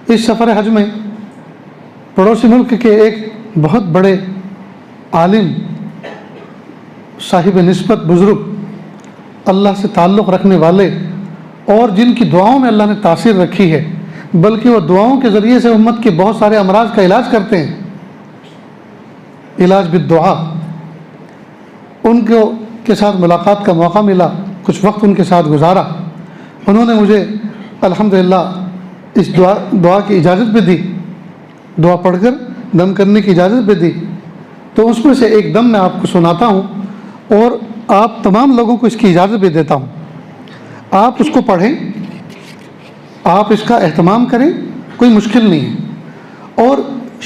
اس سفر حج میں پڑوسی ملک کے ایک بہت بڑے عالم، صاحب نسبت، بزرگ، اللہ سے تعلق رکھنے والے، اور جن کی دعاؤں میں اللہ نے تاثیر رکھی ہے، بلکہ وہ دعاؤں کے ذریعے سے امت کے بہت سارے امراض کا علاج کرتے ہیں، علاج بالدعا، ان کے ساتھ ملاقات کا موقع ملا، کچھ وقت ان کے ساتھ گزارا، انہوں نے مجھے الحمدللہ اس دعا کی اجازت بھی دی، دعا پڑھ کر دم کرنے کی اجازت بھی دی۔ تو اس میں سے ایک دم میں آپ کو سناتا ہوں، اور آپ تمام لوگوں کو اس کی اجازت بھی دیتا ہوں۔ آپ اس کو پڑھیں، آپ اس کا اہتمام کریں، کوئی مشکل نہیں ہے۔ اور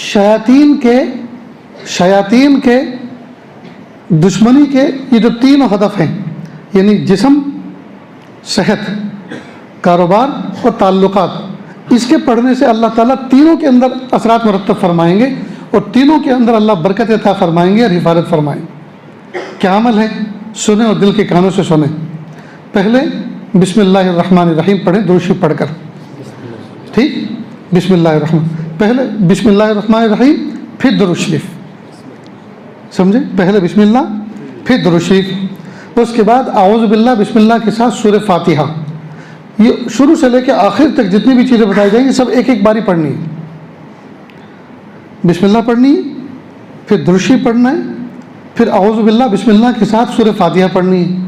شیاطین کے دشمنی کے یہ جو تینوں ہدف ہیں، یعنی جسم، صحت، کاروبار اور تعلقات، اس کے پڑھنے سے اللہ تعالیٰ تینوں کے اندر اثرات مرتب فرمائیں گے، اور تینوں کے اندر اللہ برکت عطا فرمائیں گے اور حفاظت فرمائیں گے۔ کیا عمل ہے؟ سنیں اور دل کے کانوں سے سنیں۔ پہلے بسم اللہ الرحمن الرحیم پڑھیں، درود شریف پڑھ کر، ٹھیک؟ بسم اللہ الرحمن، پہلے بسم اللہ الرحمن الرحیم، پھر درود شریف، سمجھے؟ پہلے بسم اللہ، پھر درود شریف، اس کے بعد اعوذ باللہ، بسم اللہ کے ساتھ سورہ فاتحہ۔ یہ شروع سے لے کے آخر تک جتنی بھی چیزیں بتائی جائیں گی سب ایک ایک باری پڑھنی ہے۔ بسم اللہ پڑھنی ہے، پھر درود شریف پڑھنا ہے، پھر اعوذ باللہ بسم اللہ کے ساتھ سورہ فاتحہ پڑھنی ہے،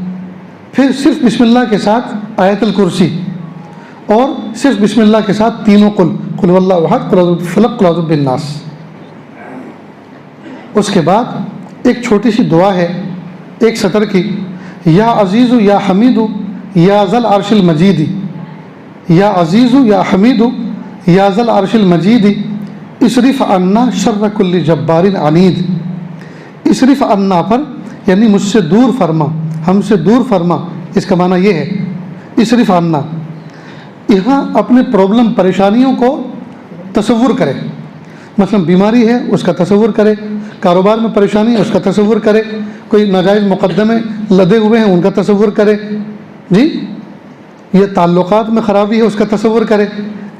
پھر صرف بسم اللہ کے ساتھ آیت الکرسی، اور صرف بسم اللہ کے ساتھ تینوں قل هو اللہ احد، قل اعوذ بالفلق، قل اعوذ بالناس۔ اس کے بعد ایک چھوٹی سی دعا ہے، ایک سطر کی، یا عزیز یا حمید یا ذل عرش المجید، یا عزیز یا حمید یا ذل عرش المجید، اصرف عنا شر کل جبار عنید۔ اصرف عنا پر یعنی مجھ سے دور فرما، ہم سے دور فرما، اس کا معنی یہ ہے اصرف عنا، یہاں اپنے پرابلم، پریشانیوں کو تصور کرے، مثلا بیماری ہے اس کا تصور کرے، کاروبار میں پریشانی ہے اس کا تصور کرے، کوئی ناجائز مقدمے لدے ہوئے ہیں ان کا تصور کرے، جی، یہ تعلقات میں خرابی ہے اس کا تصور کرے،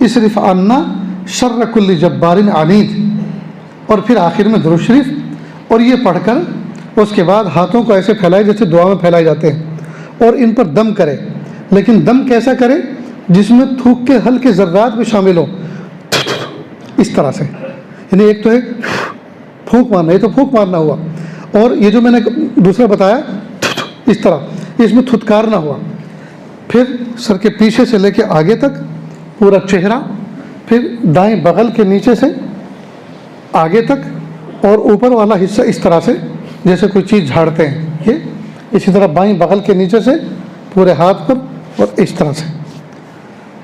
اصرف عنا شر کل جبار عنید، اور پھر آخر میں درود شریف، اور یہ پڑھ کر اس کے بعد ہاتھوں کو ایسے پھیلائے جیسے دعا میں پھیلائے جاتے ہیں، اور ان پر دم کرے، لیکن دم کیسا کرے؟ جس میں تھوک کے ہلکے ذرات بھی شامل ہو، اس طرح سے، یعنی ایک تو ہے پھونک مارنا، یہ تو پھونک مارنا ہوا، اور یہ جو میں نے دوسرا بتایا اس طرح، اس میں تھتکارنا ہوا، پھر سر کے پیچھے سے لے کے آگے تک پورا چہرہ، پھر دائیں بغل کے نیچے سے آگے تک، اور اوپر والا حصہ اس طرح سے جیسے کوئی چیز جھاڑتے ہیں، یہ اسی طرح بائیں بغل کے نیچے سے پورے ہاتھ پر، اور اس طرح سے،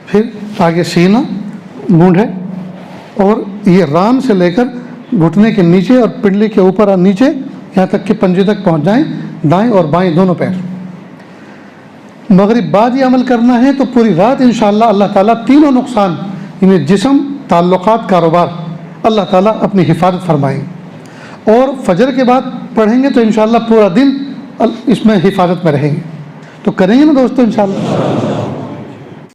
پھر آگے سینہ، مونڈھے، اور یہ ران سے لے کر گھٹنے کے نیچے اور پنڈلی کے اوپر اور نیچے یہاں تک کہ پنجے تک پہنچ جائیں، دائیں اور بائیں دونوں پیر۔ مغرب بعد یہ عمل کرنا ہے تو پوری رات انشاءاللہ اللہ تعالیٰ تینوں نقصان، یعنی جسم، تعلقات، کاروبار، اللہ تعالیٰ اپنی حفاظت فرمائیں، اور فجر کے بعد پڑھیں گے تو انشاءاللہ پورا دن اس میں حفاظت میں رہیں گے۔ تو کریں گے نا دوستو انشاءاللہ؟